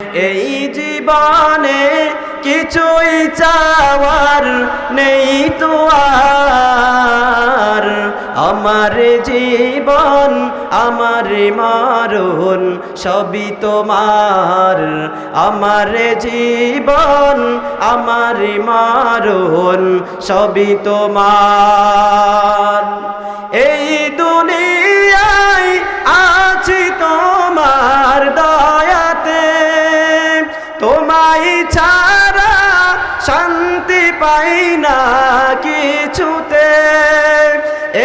এই জীবনে কিছুই চাওয়ার নেই তো আর, আমার জীবন আমার মরণ সবই তোমার, আমার জীবন আমার মরণ সবই তোমার। এই দুনিয়ায় আছি তোমার দয়াতে, তোমায় ছাড়া শান্তি পাই না কিছুতে।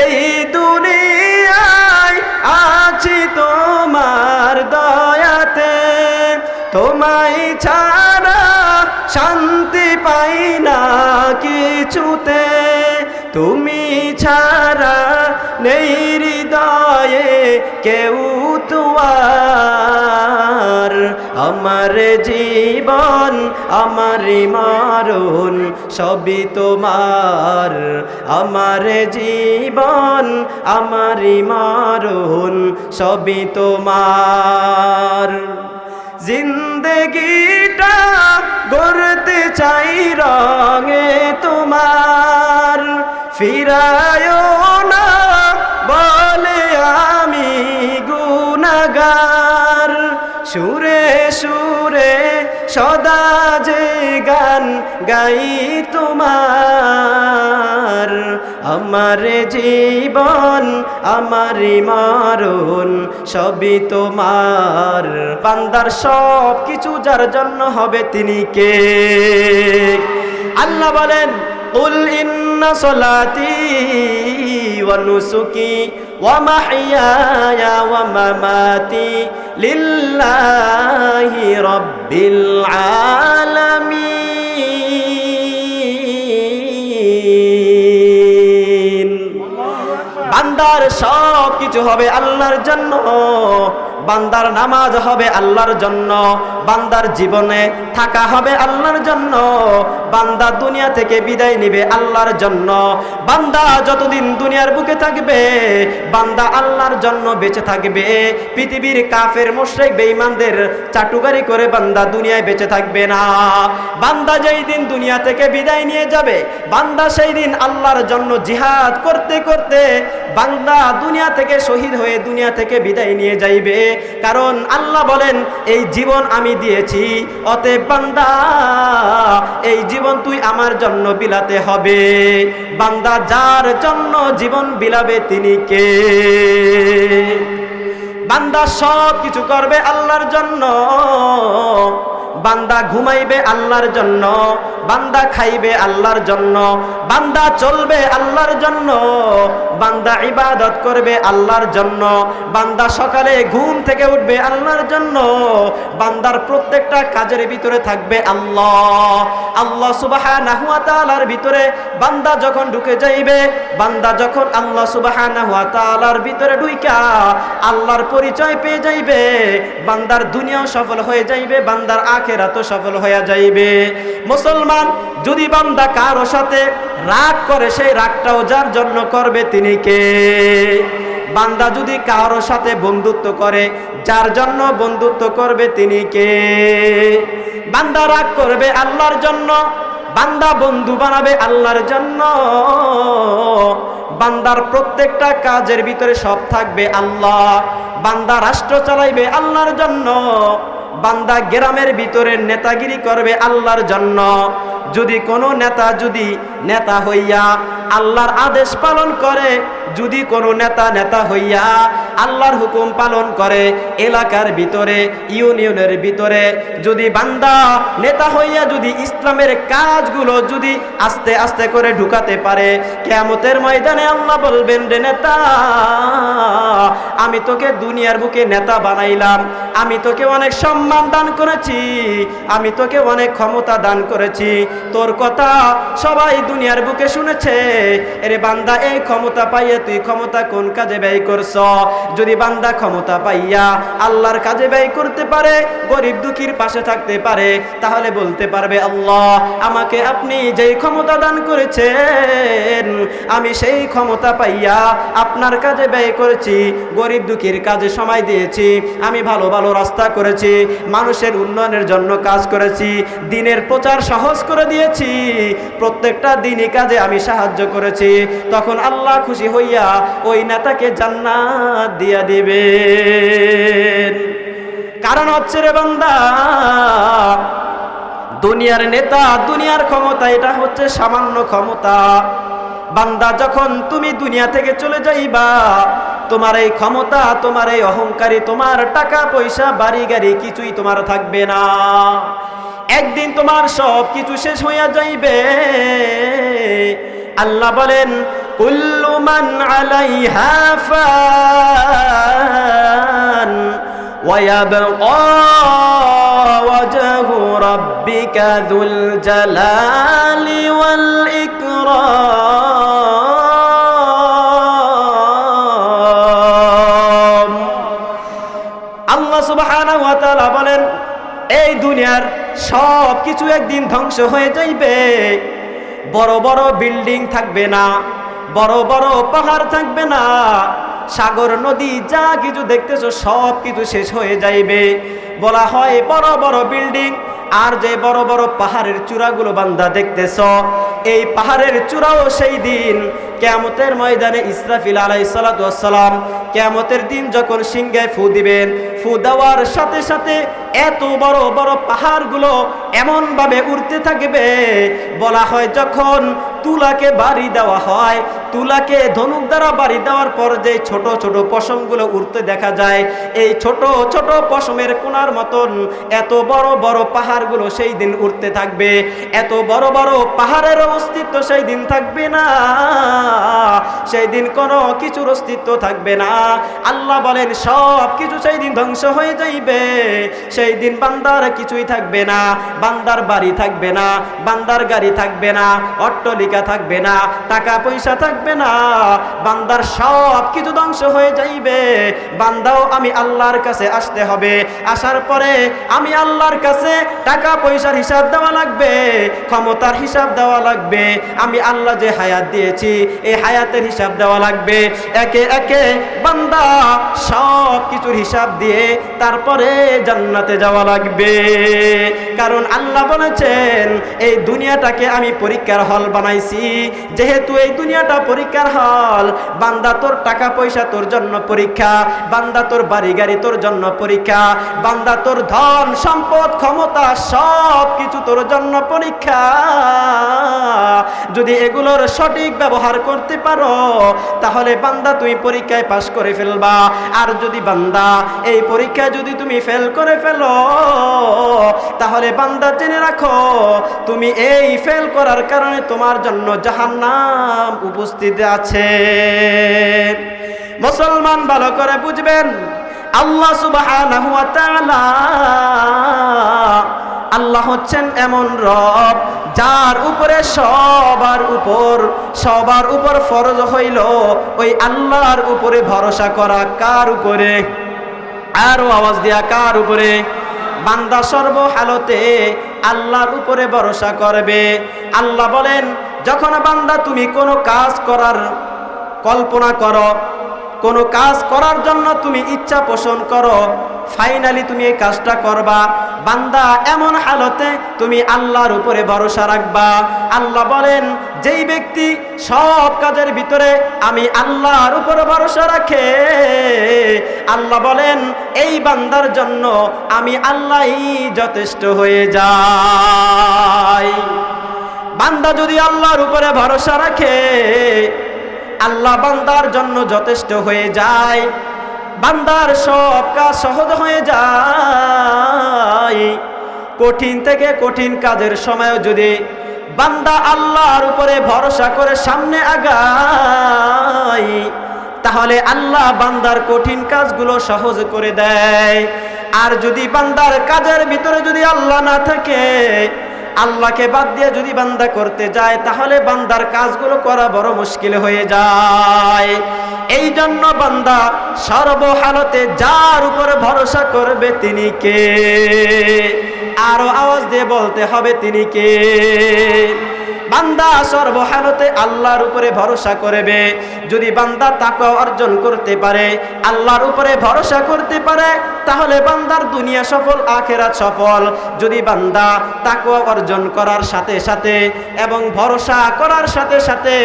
এই দুনিয়ায় আছি তোমার দয়াতে, তোমায় ছাড়া শান্তি পাই না কিছুতে। তুমি ছাড়া নেই হৃদয়ে কেউ তোমার, আমার জীবন আমার মরণ সবই তোমার, আমার জীবন আমার মরণ সবই তোমার। জিন্দগিটা গড়তে চাই রঙে তোমার, ফিরায়ও না বলে আমি গুনাহগার। সুরে সুরে সদা যে গান গাই তোমার, আমার জীবন আমার মরণ সবই তোমার। বান্দার সব কিছু যার জন্য হবে তিনি কে? আল্লাহ বলেন, কুল ইন্না সলাতি ওয়া নুসুকি ওয়া মাহইয়ায়া ওয়া মামাতি লিল্লাহি রাব্বিল আলামিন। বান্দার সব কিছু হবে আল্লাহর জন্য, বান্দার নামাজ হবে আল্লাহর জন্য, বান্দার জীবনে থাকা হবে আল্লাহর জন্য, বান্দা দুনিয়া থেকে বিদায় নিবে আল্লাহর জন্য। বান্দা যতদিন দুনিয়ার বুকে থাকবে বান্দা আল্লাহর জন্য বেঁচে থাকবে। পৃথিবীর কাফের মুশরিক বেঈমানদের চাটুকারি করে বান্দা দুনিয়ায় বেঁচে থাকবে না। বান্দা যেই দিন দুনিয়া থেকে বিদায় নিয়ে যাবে, বান্দা সেই দিন আল্লাহর জন্য জিহাদ করতে করতে বান্দা দুনিয়া থেকে শহীদ হয়ে দুনিয়া থেকে বিদায় নিয়ে যাইবে। কারণ আল্লাহ বলেন, এই জীবন আমি দিয়েছি, অতএব বান্দা এই জীবন তুই আমার জন্য বিলাতে হবে। বান্দা যার জন্য জীবন বিলাবে তিনি কে? বান্দা সব কিছু করবে আল্লাহর জন্য, বান্দা ঘুমাইবে আল্লাহর জন্য, বান্দা খাইবে আল্লাহর জন্য, বান্দা চলবে আল্লাহর জন্য, বান্দা ইবাদত করবে আল্লাহর জন্য, বান্দা সকালে ঘুম থেকে উঠবে আল্লাহর জন্য। বান্দার প্রত্যেকটা কাজের ভিতরে থাকবে আল্লাহ। আল্লাহ সুবহানাহু ওয়া তাআলার ভিতরে বান্দা যখন ঢুকে যাইবে, বান্দা যখন আল্লাহ সুবহানাহু ওয়া তাআলার ভিতরে ঢুইকা আল্লাহর পরিচয় পেয়ে যাইবে, বান্দার দুনিয়াও সফল হয়ে যাইবে, বান্দার আখিরাতও সফল হয়ে যাইবে। মুসলমান যদি বান্দা কারো সাথে রাগ করে, সেই রাগটাও যার জন্য করবে তিনি কে? বান্দা যদি কারো সাথে বন্ধুত্ব করে, যার জন্য বন্ধুত্ব করবে তিনি কে? বান্দা রাগ করবে আল্লাহর জন্য, বান্দা বন্ধু বানাবে আল্লাহর জন্য। বান্দার প্রত্যেকটা কাজের ভিতরে সব থাকবে আল্লাহ। বান্দা রাষ্ট্র চালাইবে আল্লাহর জন্য, বান্দা গ্রামের ভিতরে নেতাগিরি করবে আল্লাহর জন্য। যদি কোনো নেতা নেতা হইয়া আল্লাহর আদেশ পালন করে, যদি কোনো নেতা হইয়া আল্লাহর হুকুম পালন করে, এলাকার ভিতরে ইউনিয়নের ভিতরে যদি বান্দা নেতা হইয়া যদি ইসলামের কাজগুলো যদি আস্তে আস্তে করে ঢুকাতে পারে, কিয়ামতের ময়দানে আল্লাহ বলবেন, রে নেতা, আমি তোকে দুনিয়ার বুকে নেতা বানাইলাম, আমি তোকে অনেক সম্মান দান করেছি, আমি তোকে অনেক ক্ষমতা দান করেছি, তোর কথা সবাই দুনিয়ার বুকে শুনেছে, এরে বান্দা এই ক্ষমতা পাইয়া তুই ক্ষমতা কোন কাজে ব্যয় করছ? যদি বান্দা ক্ষমতা পাইয়া আল্লাহর কাজে ব্যয় করতে পারে, গরিব দুঃখীর পাশে থাকতে পারে, তাহলে বলতে পারবে আল্লাহ আমাকে আপনি যেই ক্ষমতা দান করেছেন আমি সেই ক্ষমতা পাইয়া আপনার কাজে ব্যয় করেছি, গরিব দুঃখীর কাজে সময় দিয়েছি, আমি ভালো ভালো রাস্তা করেছি, মানুষের উন্নয়নের জন্য কাজ করেছি, দ্বীনের প্রচার সহজ করে দিয়েছি, প্রত্যেকটা দিনই কাজে আমি সাহায্য করেছি। তখন আল্লাহ খুশি হইয়া ওই নেতাকে জান্নাত দিয়া দিবেন। কারণ হচ্ছে রে বান্দা, দুনিয়ার নেতা, দুনিয়ার ক্ষমতা এটা হচ্ছে সামান্য ক্ষমতা। বান্দা যখন তুমি দুনিয়া থেকে চলে যাইবা, তোমার এই ক্ষমতা, তোমার এই অহংকারী, তোমার টাকা পয়সা বাড়ি গাড়ি কিছুই তোমার থাকবে না। একদিন তোমার সব কিছু শেষ হইয়া যাইবে। আল্লাহ বলেন কুল্লু মান আলাইহা ফান ওয়া ইয়াবকা ওয়াজহু রাব্বিকা যুল জালালি ওয়াল ইকরাম। আল্লাহ সুবহানাহু ওয়া তাআলা বলেন এই দুনিয়ার সব কিছু একদিন ধ্বংস হয়ে যাইবে। বড় বড় বিল্ডিং থাকবে না, বড় বড় পাহাড় থাকবে না, সাগর নদী যা কিছু দেখতেছো সব কিছু শেষ হয়ে যাইবে। বলা হয় বড় বড় বিল্ডিং আর যে বড় বড় পাহাড়ের চূড়াগুলো বান্দা দেখতেছ, এই পাহাড়ের চূড়াও সেই দিন কিয়ামতের ময়দানে ইসরাফিল আলাইহিস সালাতু ওয়াস সালাম কিয়ামতের দিন যখন সিংহায় ফু দিবেন, ফু দেওয়ার সাথে সাথে এত বড় বড় পাহাড়গুলো এমন ভাবে উড়তে থাকবে। বলা হয় যখন তুলাকে বাড়ি দেওয়া হয়, তুলাকে ধনুক দ্বারা বাড়ি দেওয়ার পর যে ছোট ছোট পশমগুলো উড়তে দেখা যায়, এই ছোট ছোট পশমের কোনার মতন এত বড় বড় পাহাড়গুলো সেই দিন উড়তে থাকবে। এত বড় বড় পাহাড়ের অস্তিত্ব সেই দিন থাকবে না, সেই দিন কোনো কিছুর অস্তিত্ব থাকবে না। আল্লাহ বলেন সব কিছু সেই দিন ধ্বংস হয়ে যাইবে। সেই দিন বান্দার কিছুই থাকবে না, বান্দার বাড়ি থাকবে না, বান্দার গাড়ি থাকবে না, অট্টালিকা থাকবে না, টাকা পয়সা থাকবে না, বান্দার সব কিছু ধ্বংস হয়ে যাইবে। বান্দাও আমি আল্লাহর কাছে আসতে হবে, আসার পরে আমি আল্লাহর কাছে টাকা পয়সার হিসাব দেওয়া লাগবে, ক্ষমতার হিসাব দেওয়া লাগবে, আমি আল্লাহ যে হায়াত দিয়েছি এই হায়াতের হিসাব দেওয়া লাগবে। একে একে বান্দা সব কিছুর হিসাব দিয়ে তারপরে জান্নাতে যাওয়া লাগবে। কারণ আল্লাহ বলেছেন এই দুনিয়াটাকে আমি পরীক্ষার হল বানাইছি। যেহেতু এই দুনিয়াটা পরীক্ষার হল, বান্দা তোর টাকা পয়সা তোর জন্য পরীক্ষা, বান্দা তোর বাড়ি গাড়ি তোর জন্য পরীক্ষা, বান্দা তোর ধন সম্পদ ক্ষমতা সব কিছু তোর জন্য পরীক্ষা। যদি এগুলোর সঠিক ব্যবহার করতে পারো তাহলে বান্দা তুমি পরীক্ষায় পাশ করে ফেলবা। আর যদি বান্দা এই পরীক্ষায় যদি তুমি ফেল করে ফেলো তাহলে বান্দা জেনে রাখো তুমি এই ফেল করার কারণে তোমার জন্য জাহান্নাম উপস্থিত আছে। মুসলমান ভালো করে বুঝবেন, আল্লাহ সুবহানাহু ওয়া তাআলা আল্লাহ হচ্ছেন এমন রব যার উপরে সবার উপর ফরজ হইল ওই আল্লাহর উপরে ভরসা করা। কার উপরে? আরো আওয়াজ দিয়া, কার উপরে? বান্দা সর্বহালতে আল্লাহর উপরে ভরসা করবে। আল্লাহ বলেন যখন বান্দা তুমি কোনো কাজ করার কল্পনা করো, কোনো কাজ করার জন্য তুমি ইচ্ছা পোষণ করো, ফাইনালি তুমি এই কাজটা করবা, বান্দা এমন হালতে তুমি আল্লাহর উপরে ভরসা রাখবা। আল্লাহ বলেন যেই ব্যক্তি সব কাজের ভিতরে আমি আল্লাহর উপরে ভরসা রাখে, আল্লাহ বলেন এই বান্দার জন্য আমি আল্লাহই যথেষ্ট হয়ে যাই। বান্দা যদি আল্লাহর উপরে ভরসা রাখে আল্লাহ বান্দার জন্য যথেষ্ট হয়ে যায়, বান্দার সব কাজ সহজ হয়ে যায়। কঠিন থেকে কঠিন কাজের সময় যদি বান্দা আল্লাহর উপরে ভরসা করে সামনে আগায় তাহলে আল্লাহ বান্দার কঠিন কাজগুলো সহজ করে দেয়। আর যদি বান্দার কাজের ভিতরে যদি আল্লাহ না থাকে আল্লাহকে বাদ দিয়ে যদি বান্দা করতে যায় তাহলে বান্দার কাজগুলো করা বড় মুশকিল হয়ে যায়। এই জন্য বান্দা সর্বহালতে যার উপরে ভরসা করবে তিনি কে? আরো আওয়াজ দিয়ে বলতে হবে তিনি কে? বান্দা সর্বহালতে আল্লাহর উপরে ভরসা করবে। যদি বান্দা তাকওয়া অর্জন করতে পারে, আল্লাহর উপরে ভরসা করতে পারে, তাহলে বান্দার দুনিয়া সফল, আখিরাত সফল। যদি বান্দা তাকওয়া অর্জন করার সাথে সাথে এবং ভরসা করার সাথে সাথে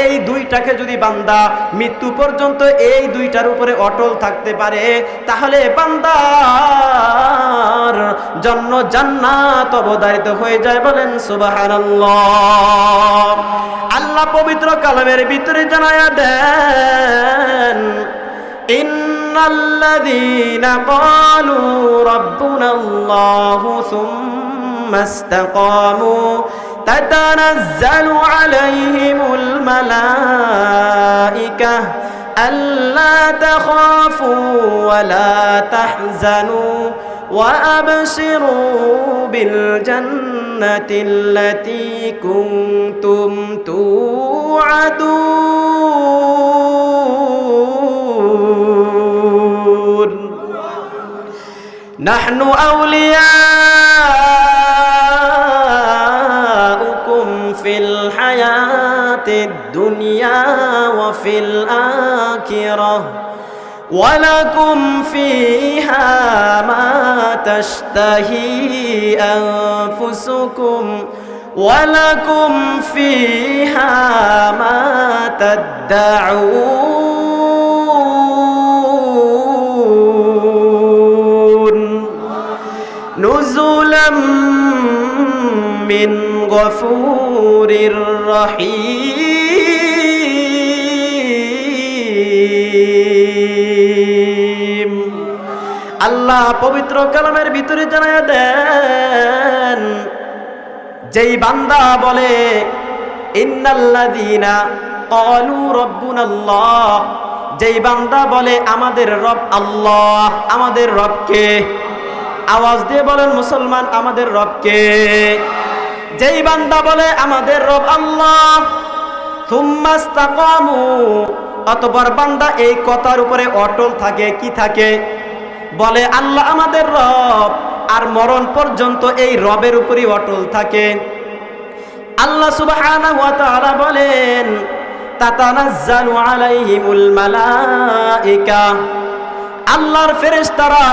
এই দুইটাকে যদি বান্দা মৃত্যু পর্যন্ত এই দুইটার উপরে অটল থাকতে পারে, তাহলে বান্দার জন্য জান্নাত অবধারিত হয়ে যায়। বলেন সুবহানাল্লাহ। আল্লাহ পবিত্র কালামের ভিতরে জানায়া দেন, ইন্নাল্লাযীনা ক্বালু রাব্বুনাল্লাহু সুম্মা ইসতাকামু তাতানাজ্জালু আলাইহিমুল মালাইকা আল্লা তাখাফু ওয়া লা তাহজানু وأبشروا بالجنة التي كنتم توعدون نحن أولياؤكم في الحياة الدنيا وفي الآخرة ولكم فيها ما تشتهي أنفسكم ولكم فيها ما تدعون نزلا من غفور رحيم। আল্লাহ পবিত্র কালামের ভিতরে জানায়া দেন, যেই বান্দা বলে ইন্নাল্লাযীনা ক্বালু রাব্বুনাল্লাহ, যেই বান্দা বলে আমাদের রব আল্লাহ, আমাদের রবকে? আওয়াজ দিয়ে বলেন মুসলমান, আমাদের রবকে? যেই বান্দা বলে আমাদের রব আল্লাহ, সুম্মা ইসতাকামু, অতঃপর বান্দা এই কথার উপরে অটল থাকে। কি থাকে? বলে আল্লাহ আমাদের রব, আর মরণ পর্যন্ত এই রবের উপরই অটল থাকে। আল্লাহ সুবহানাহু ওয়া তাআলা বলেন, তাতানাজ্জালু আলাইহিমুল মালাইকা, আল্লাহর ফেরেশতারা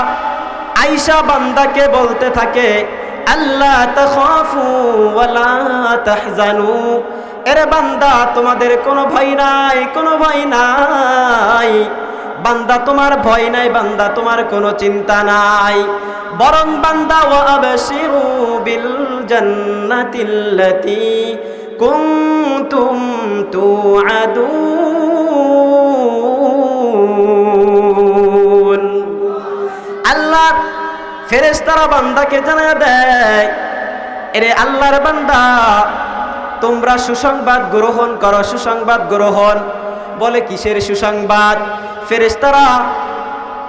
আয়েশা বান্দাকে বলতে থাকে, আল্লাহ তাখাফু ওয়া লা তাহজানু, এরে বান্দা তোমাদের কোনো ভয় নাই, কোনো ভয় নাই বান্দা, তোমার ভয় নাই বান্দা, তোমার কোনো চিন্তা নাই। বরং বান্দা ওয়া আবশিরু বিল জান্নাতিল্লাতী কুনতুম তুআদুন। আল্লাহ ফেরেশতারা বান্দাকে জানায় দেয়, এরে আল্লাহর বান্দা তোমরা সুসংবাদ গ্রহণ করো, সুসংবাদ গ্রহণ। বলে কিসের সুসংবাদ? ফেরেশতারা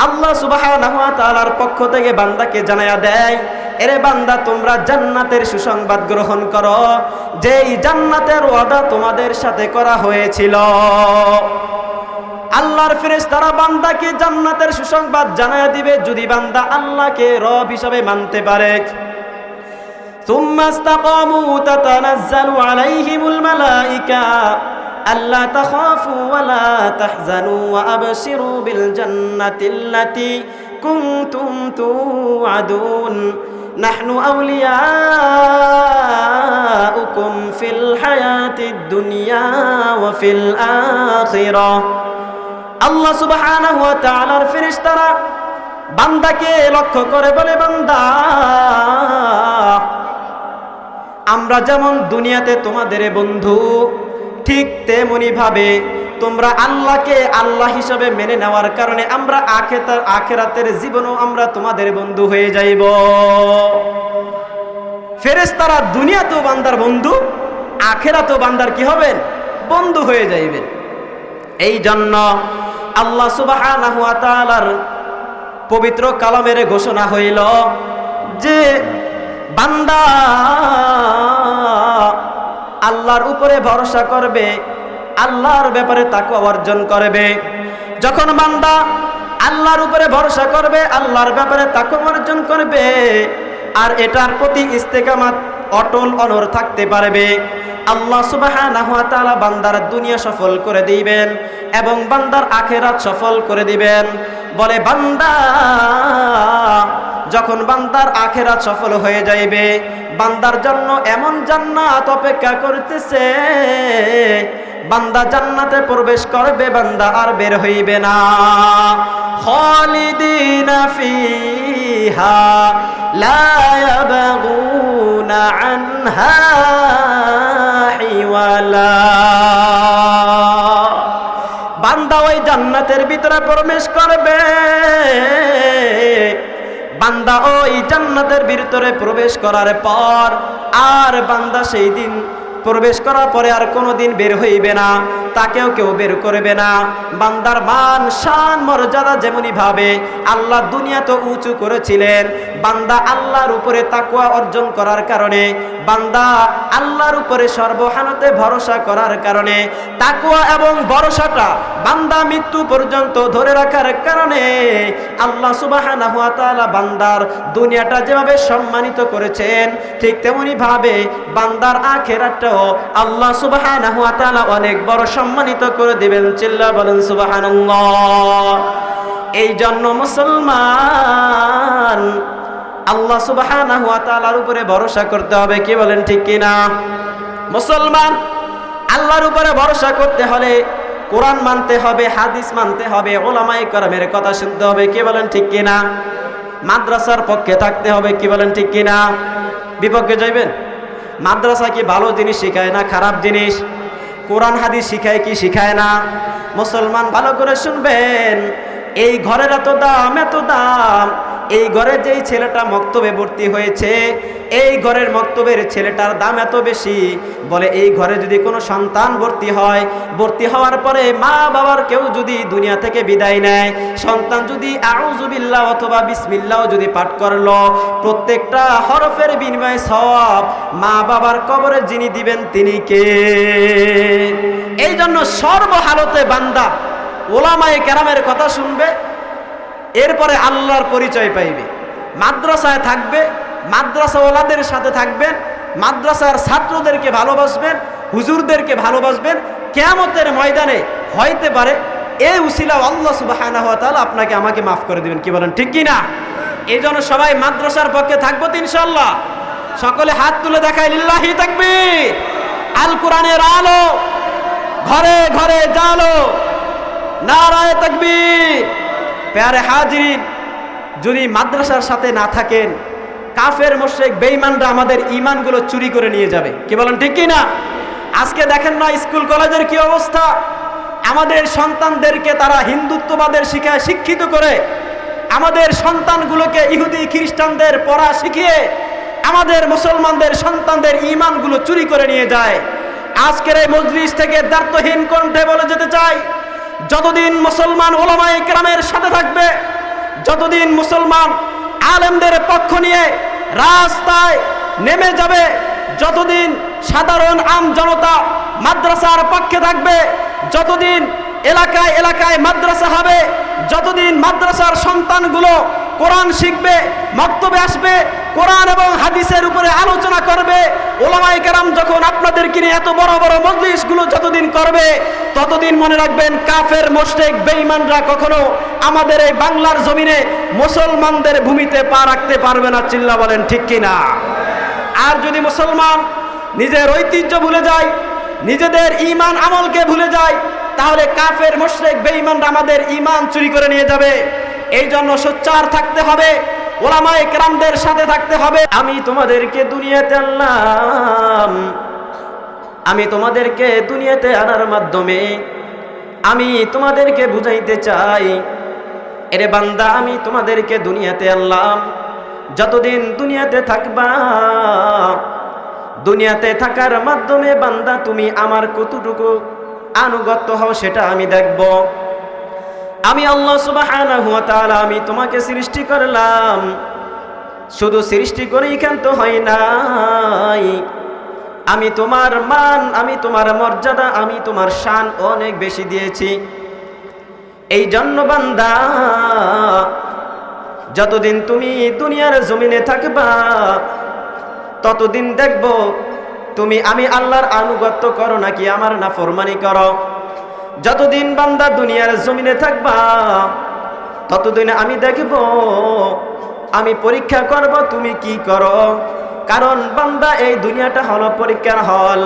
আল্লাহ সুবহানাহু ওয়া তাআলার পক্ষ থেকে বান্দাকে জানায়া দেয়, এরে বান্দা তোমরা জান্নাতের সুসংবাদ গ্রহণ করো, যেই জান্নাতের ওয়াদা তোমাদের সাথে করা হয়েছিল। আল্লাহর ফেরেশতারা বান্দাকে জান্নাতের সুসংবাদ জানায়া দিবে যদি বান্দা আল্লাহকে রব হিসাবে মানতে পারে। সুম্মা ইসতাকামু তাতানাজ্জালু আলাইহিমুল মালাইকা আল্লা তাখাফু ওয়া লা তাহজানু ওয়া আবশিরু বিল জান্নাতিল্লাতী কুনতুম তুআদুন নাহনু আউলিয়াউকুম ফিল হায়াতিদ দুনিয়া ওয়া ফিল আখিরাহ। আল্লাহ সুবহানাহু ওয়া তাআলার ফেরেশতারা বান্দাকে লক্ষ্য করে বলে, বান্দা আমরা যেমন দুনিয়াতে তোমাদের বন্ধু, ঠিক তেমনি ভাবে তোমরা আল্লাহকে আল্লাহ হিসাবে মেনে নেওয়ার কারণে আমরা আখিরাতের জীবনও আমরা তোমাদের বন্ধু হয়ে যাইব। ফেরেশতারা দুনিয়াতেও বান্দার বন্ধু, আখিরাতেও বান্দার কি হবেন? বন্ধু হয়ে যাইবেন। এই জন্য আল্লাহ সুবহানাহু ওয়া তাআলার পবিত্র কালামের ঘোষণা হইল যে বান্দা আল্লাহর উপরে ভরসা করবে, আল্লাহর ব্যাপারে তাকওয়া অর্জন করবে। যখন বান্দা আল্লাহর উপরে ভরসা করবে, আল্লাহর ব্যাপারে তাকওয়া অর্জন করবে, আর এটার প্রতি ইস্তেকামাত অটল অনড় থাকতে পারবে, আল্লাহ সুবহানাহু ওয়া তাআলা বান্দার দুনিয়া সফল করে দিবেন এবং বান্দার আখিরাত সফল করে দিবেন। বলে বান্দা যখন বান্দার আখিরাত সফল হয়ে যাইবে, বান্দার জন্য এমন জান্নাত অপেক্ষা করতেছে, বান্দা জান্নাতে প্রবেশ করবে, বান্দা আর বের হইবে না। খালিদিনা ফিহা লা ইয়াবগুনা আনহা হিওয়ালা। বান্দা ওই জান্নাতের ভিতরে প্রবেশ করবে, বান্দা ওই জান্নাতের ভিতরে প্রবেশ করার পর আর বান্দা সেই দিন প্রবেশ করার পরে আর কোনোদিন বের হইবে না, তাকেও কেউ বের করবে না। বান্দার মান শান মর্যাদা যেমনি ভাবে আল্লাহ দুনিয়াতে উঁচু করেছিলেন, বান্দা আল্লাহর উপরে তাকওয়া অর্জন করার কারণে, বান্দা আল্লাহর উপরে সর্বহানতে ভরসা করার কারণে, তাকওয়া এবং ভরসাটা বান্দা মৃত্যু পর্যন্ত ধরে রাখার কারণে আল্লাহ সুবহানাহু ওয়া তাআলা বান্দার দুনিয়াটা যেভাবে সম্মানিত করেছেন, ঠিক তেমনি ভাবে বান্দার আখিরাতটাও আল্লাহ সুবহানাহু ওয়া তাআলা অনেক বড় সম্মানিত করে দিবেন। চিল্লা বলেন সুবহানাল্লাহ। এই জন্য মুসলমান আল্লাহ সুবহানাহু ওয়া তাআলার উপরে ভরসা করতে হবে। কি বলেন ঠিক কিনা? মুসলমান আল্লাহর উপরে ভরসা করতে হলে কোরআন মানতে হবে, হাদিস মানতে হবে, উলামায়ে কেরামের কথা শুনতে হবে। কি বলেন ঠিক কিনা? মাদ্রাসার পক্ষে থাকতে হবে। কি বলেন ঠিক কিনা? বিপক্ষে যাইবেন? মাদ্রাসা কি ভালো জিনিস শিখায় না খারাপ জিনিস? কোরআন হাদিস শিখায় কি শিখায় না? মুসলমান ভালো করে শুনবেন, এই ঘরের এত দাম, এত দাম, এই ঘরে যেই ছেলেটা মক্তবে ভর্তি হয়েছে, এই ঘরের মক্তবের ছেলেটার দাম এত বেশি। বলে এই ঘরে যদি কোনো সন্তান ভর্তি হয়, ভর্তি হওয়ার পরে মা বাবার কেউ যদি দুনিয়া থেকে বিদায় নেয়, সন্তান যদি আউযু বিল্লাহ অথবা বিসমিল্লাহ যদি পাঠ করলো, প্রত্যেকটা হরফের বিনিময়ে সওয়াব মা বাবার কবরে যিনি দিবেন তিনি কে? এই জন্য সর্বহালতে বান্দা উলামায়ে কেরামের কথা শুনবে, এরপরে আল্লাহর পরিচয় পাইবে। মাদ্রাসায় থাকবে, মাদ্রাসাওয়ালাদের সাথে থাকবেন, মাদ্রাসার ছাত্রদেরকে ভালোবাসবেন, হুজুরদেরকে ভালোবাসবেন। কিয়ামতের ময়দানে হইতে পারে এই উসিলা আল্লাহ সুবহানাহু ওয়া তাআলা আপনাকে আমাকে মাফ করে দিবেন। কি বলেন ঠিক কিনা? এই জন্য সবাই মাদ্রাসার পক্ষে থাকবো তো ইনশাআল্লাহ। সকলে হাত তুলে দেখায় লিল্লাহি তাকবীর। আল কোরআনের আলো ঘরে ঘরে জালো, নারায়ে তাকবীর। প্যারে হাজিরিন, যদি মাদ্রাসার সাথে না থাকেন, কাফের মুশরিক বেঈমানরা আমাদের ঈমানগুলো চুরি করে নিয়ে যাবে। কি বলেন ঠিক কি না? আজকে দেখেন না স্কুল কলেজের কি অবস্থা, আমাদের সন্তানদেরকে তারা হিন্দুত্ববাদের শিক্ষায় শিক্ষিত করে, আমাদের সন্তানগুলোকে ইহুদি খ্রিস্টানদের পড়া শিখিয়ে আমাদের মুসলমানদের সন্তানদের ঈমানগুলো চুরি করে নিয়ে যায়। আজকের এই মজলিস থেকে দায়িত্বহীন কণ্ঠে বলে যেতে চাই, যতদিন মুসলমান উলামায়ে কেরামের সাথে থাকবে, যতদিন মুসলমান আলেমদের পক্ষ নিয়ে রাস্তায় নেমে যাবে, যতদিন সাধারণ আম জনতা মাদ্রাসার পক্ষে থাকবে, যতদিন এলাকায় এলাকায় মাদ্রাসা হবে, যতদিন মাদ্রাসার সন্তানগুলো কোরআন শিখবে, মক্তবে আসবে, কোরআন এবং হাদিসের উপরে আলোচনা করবে, উলামায়ে কেরাম যখন আপনাদেরকে নিয়ে এত বড় বড় মজলিসগুলো যতদিন করবে, ততদিন মনে রাখবেন কাফের মুশরিক বেঈমানরা কখনো আমাদের এই বাংলার জমিনে মুসলমানদের ভূমিতে পা রাখতে পারবে না। চিল্লা বলেন ঠিক কিনা? আর যদি মুসলমান নিজের ঐতিহ্য ভুলে যায়, নিজেদের ঈমান আমলকে ভুলে যায়, তাহলে কাফের মুশরিক বেঈমানরা আমাদের ঈমান চুরি করে নিয়ে যাবে। এই জন্য সোচ্চার থাকতে হবে, উলামায়ে কেরামদের সাথে থাকতে হবে। আমি তোমাদেরকে দুনিয়াতে আনলাম, আমি তোমাদেরকে দুনিয়াতে আনার মাধ্যমে আমি তোমাদেরকে বুঝাইতে চাই, এরে বান্দা আমি তোমাদেরকে দুনিয়াতে আনলাম, যতদিন দুনিয়াতে থাকবা, দুনিয়াতে থাকার মাধ্যমে বান্দা তুমি আমার কতটুকু আনুগত্য হও সেটা আমি দেখব। আমি আল্লাহ সুবহানাহু ওয়া তাআলা আমি তোমাকে সৃষ্টি করলাম, শুধু সৃষ্টি করেই ক্ষান্ত হয় নাই, আমি তোমার মান, আমি তোমার মর্যাদা, আমি তোমার শান অনেক বেশি দিয়েছি। এই জন্য বান্দা, যতদিন তুমি দুনিয়ার জমিনে থাকবা ততদিন দেখব তুমি আমি আল্লাহর আনুগত্য করো নাকি আমার নাফরমানি করো। যতদিন বান্দা দুনিয়ার জমিনে থাকবা ততদিন আমি দেখব, আমি পরীক্ষা করব তুমি কি করো। কারণ বান্দা, এই দুনিয়াটা হলো পরীক্ষার হল।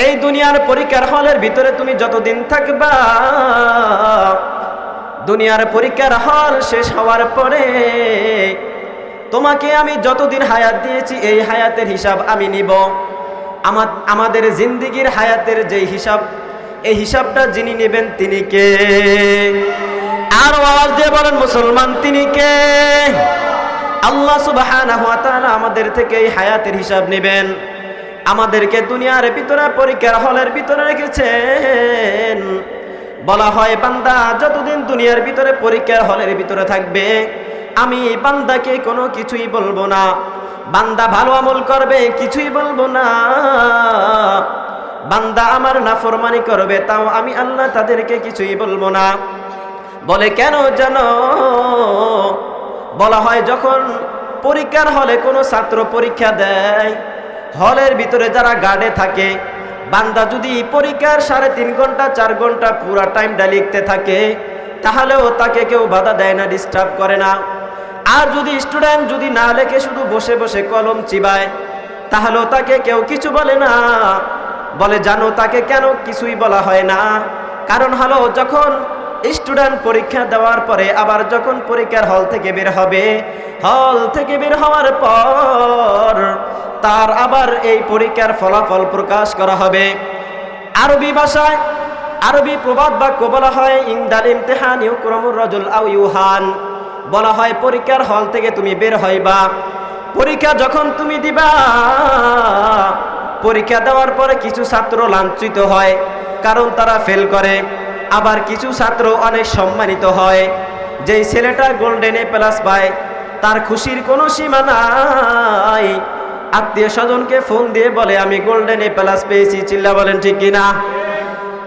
এই দুনিয়ার পরীক্ষার হলের ভিতরে তুমি যতদিন থাকবা, দুনিয়ার পরীক্ষার হল শেষ হওয়ার পরে তোমাকে আমি যতদিন হায়াত দিয়েছি এই হায়াতের হিসাব আমি নিব। আমাদের জিন্দেগির হায়াতের যে হিসাব, এই হিসাবটা যিনি নেবেন তিনি কে? আর আওয়াজ দিয়ে বলেন মুসলমান, তিনি কে? আল্লাহ সুবহানাহু ওয়া তাআলা আমাদের থেকে এই হায়াতের হিসাব নেবেন। আমাদেরকে দুনিয়ার ভিতরে পরীক্ষার হলের ভিতরে রেখেছেন। বলা হয় বান্দা যতদিন দুনিয়ার ভিতরে পরীক্ষার হলের ভিতরে থাকবে আমি বান্দাকে কোনো কিছুই বলবো না। বান্দা ভালো আমল করবে কিছুই বলবো না, বান্দা আমার নাফরমানি করবে তাও আমি আল্লাহ তাদেরকে কিছুই বলবো না। বলে কেন জানো? বলা হয় যখন পরীক্ষার হলে কোনো ছাত্র পরীক্ষা দেয়, হলের ভিতরে যারা গার্ডে থাকে, বান্দা যদি পরীক্ষার 3.5 ঘন্টা 4 ঘন্টা পুরা টাইমটা লিখতে থাকে তাহলেও তাকে কেউ বাধা দেয় না, ডিস্টার্ব করে না। আর যদি স্টুডেন্ট যদি না লেখে শুধু বসে বসে কলম চিবায় তাহলেও তাকে কেউ কিছু বলে না। বলে জানো তাকে কেন কিছুই বলা হয় না? কারণ হলো যখন স্টুডেন্ট পরীক্ষা দেওয়ার পরে আবার যখন পরীক্ষার হল থেকে বের হবে, হল থেকে বের হওয়ার পর তার আবার এই পরীক্ষার ফলাফল প্রকাশ করা হবে। আরবি ভাষায় আরবি প্রবাদ বাক্য বলা হয় ইনদাল ইমতিহান ইউকরামুর রাজুল আও ইউহান। বলা হয় পরীক্ষার হল থেকে তুমি বের হইবা, পরীক্ষা যখন তুমি দিবা, পরীক্ষা দেওয়ার পরে কিছু ছাত্র লাঞ্ছিত হয় কারণ তারা ফেল করে, আবার কিছু ছাত্র অনেক সম্মানিত হয়। যেই ছেলেটা গোল্ডেন এ প্লাস পায় তার খুশির কোনো সীমা নাই। আত্মীয় স্বজনকে ফোন দিয়ে বলে আমি গোল্ডেন এ প্লাস পেয়েছি, চিল্লা বলেন ঠিক কিনা?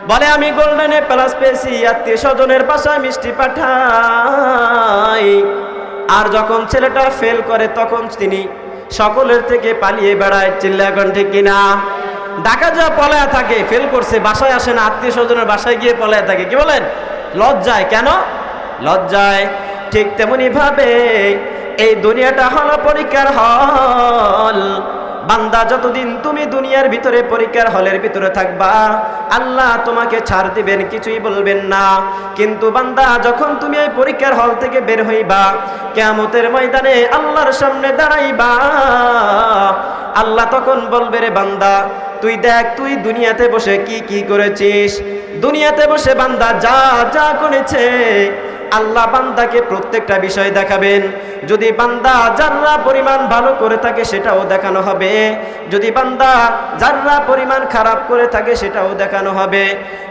বলে আমি গোল্ডেন এ প্লাস পেয়েছি, আত্মীয় স্বজনের বাসায় মিষ্টি পাঠাই। আর যখন ছেলেটা ফেল করে তখন তিনি সকলের থেকে পালিয়ে বেড়ায়, চিল্লা এখন ঠিক কিনা? ঢাকা যা পলায়া থাকে, ফেল করছে বাসায় আসে না, আত্মীয় স্বজনের বাসায় গিয়ে পলায়া থাকে। কি বলেন? লজ্জায়। কেন লজ্জায়? ঠিক তেমনি ভাবে এই দুনিয়াটা হলো পরীক্ষার হল। বান্দা যতদিন তুমি দুনিয়ার ভিতরে পরীক্ষার হলের ভিতরে থাকবা আল্লাহ তোমাকে ছাড় দিবেন, কিছুই বলবেন না। কিন্তু বান্দা যখন তুমি এই পরীক্ষার হল থেকে বের হইবা, কিয়ামতের ময়দানে আল্লাহর সামনে দাঁড়াইবা, আল্লাহ তখন বলবে রে বান্দা তুই দেখ তুই দুনিয়াতে বসে কি কি করেছিস। দুনিয়াতে বসে বান্দা যা যা করেছে আল্লাহ বান্দাকে প্রত্যেকটা বিষয় দেখাবেন। যদি বান্দা যাররা পরিমাণ ভালো করে থাকে সেটাও দেখানো হবে, যদি বান্দা যাররা পরিমাণ খারাপ করে থাকে সেটাও দেখানো হবে।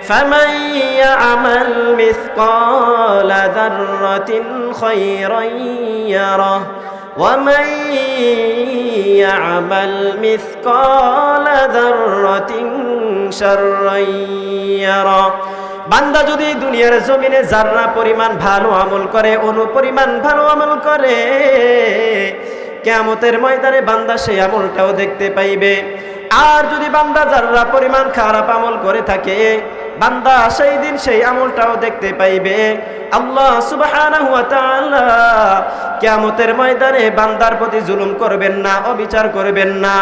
ফামান ইয়া'মাল মিসকালা যাররাতিন খায়রান ইয়ারাহ ওয়া মান ইয়া'মাল মিসকালা যাররাতিন শাররান ইয়ারাহ। বান্দা যদি দুনিয়ার জমিনে যাররা পরিমাণ ভালো আমল করে, অনুপরিমাণ ভালো আমল করে, কিয়ামতের ময়দানে বান্দা সেই আমলটাও দেখতে পাইবে। আর যদি বান্দা যাররা পরিমাণ খারাপ আমল করে থাকে বান্দা সেই দিন সেই আমলটাও দেখতে পাইবে। আল্লাহ সুবহানাহু ওয়া তাআলা কিয়ামতের ময়দানে বান্দার প্রতি জুলুম করবেন না, অবিচার করবেন না।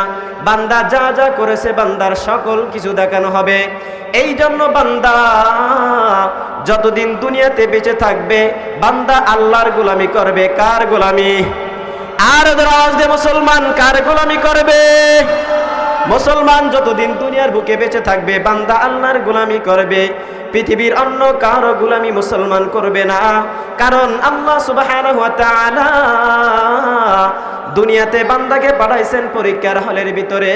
বান্দা যা যা করেছে বান্দার সকল কিছু দেখানো হবে। এই জন্য বান্দা যতদিন দুনিয়াতে বেঁচে থাকবে বান্দা আল্লাহর গোলামি করবে। কার গোলামি? আর আওয়াজ দিয়ে মুসলমান কার গোলামি করবে? মুসলমান যতদিন দুনিয়ার বুকে বেঁচে থাকবে বান্দা আল্লাহর গোলামি করবে, পৃথিবীর অন্য কারো গোলামি মুসলমান করবে না। কারণ আল্লাহ সুবহানাহু ওয়া তাআলা দুনিয়াতে বান্দাকে পাঠাইছেন পরীক্ষার হলের ভিতরে।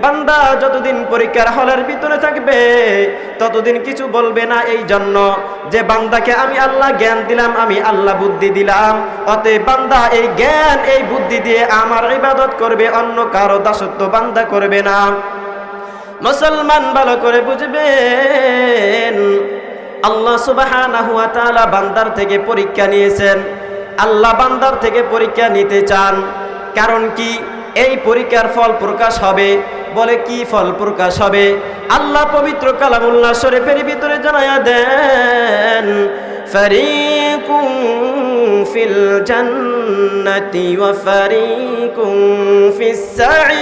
বান্দা যতদিন পরীক্ষার হলের ভিতরে থাকবে ততদিন কিছু বলবে না, এই জন্য যে বান্দাকে আমি আল্লাহ জ্ঞান দিলাম, আমি আল্লাহ বুদ্ধি দিলাম, অতএব বান্দা এই জ্ঞান এই বুদ্ধি দিয়ে আমার ইবাদত করবে, অন্য কারো দাসত্ব বান্দা করবে না। মুসলমান ভালো করে বুঝবেন, আল্লাহ সুবহানাহু ওয়া তাআলা বান্দার থেকে পরীক্ষা নিয়েছেন। আল্লাহ বান্দার থেকে পরীক্ষা নিতে চান, কারণ কি? এই পরীক্ষার ফল প্রকাশ হবে। বলে কি ফল প্রকাশ হবে? আল্লাহ পবিত্র কালামুল্লাহ শরীফের ভিতরে জানায়া দেন, ফারিকুম ফিল জান্নাতি ওয়া ফারিকুম ফিস সাঈর।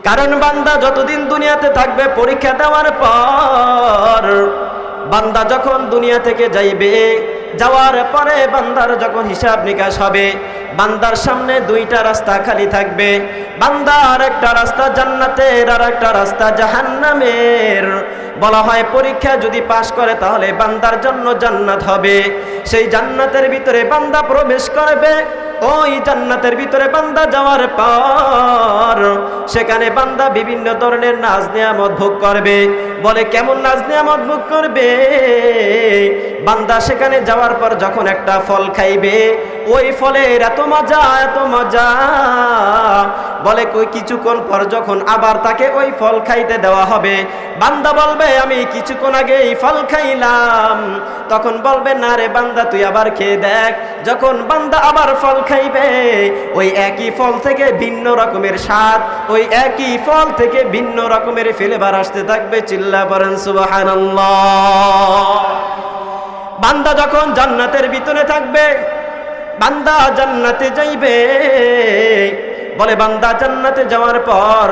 কারণ বান্দা যতদিন দুনিয়াতে থাকবে পরীক্ষা দেওয়ার পর, বান্দা যখন দুনিয়া থেকে যাইবে, যাওয়ার পরে বান্দার যখন হিসাব নিকাশ হবে, বান্দার সামনে দুইটা রাস্তা খালি থাকবে। বান্দার একটা রাস্তা জান্নাতের, আর একটা রাস্তা জাহান্নামের। বলা হয় পরীক্ষা যদি পাশ করে তাহলে বান্দার জন্য জান্নাত হবে। সেই জান্নাতের ভিতরে বান্দা প্রবেশ করবে। ওই জান্নাতের ভিতরে বান্দা যাওয়ার পর সেখানে বান্দা বিভিন্ন ধরনের নাজ নিয়ামত ভোগ করবে। বলে কেমন নাজ নিয়ামত ভোগ করবে? বান্দা সেখানে যাওয়ার পর যখন একটা ফল খাইবে, ওই ফলের এত মজা, এত মজা, বলে কই কিছুক্ষণ পর যখন আবার তাকে ওই ফল খাইতে দেওয়া হবে, বান্দা বলবে আমি কিছুক্ষণ আগে এই ফল খাইলাম। তখন বলবে না রে বান্দা তুই আবার খেয়ে দেখ। যখন বান্দা আবার ফল খাইবে, ওই একই ফল থেকে ভিন্ন রকমের স্বাদ, ওই একই ফল থেকে ভিন্ন রকমের ফ্লেভার আসতে থাকবে। চিল্লা পড়েন সুবহানাল্লাহ। বান্দা যখন জান্নাতের ভিতরে থাকবে, বান্দা জান্নাতে যাইবে। বলে বান্দা জান্নাতে যাওয়ার পর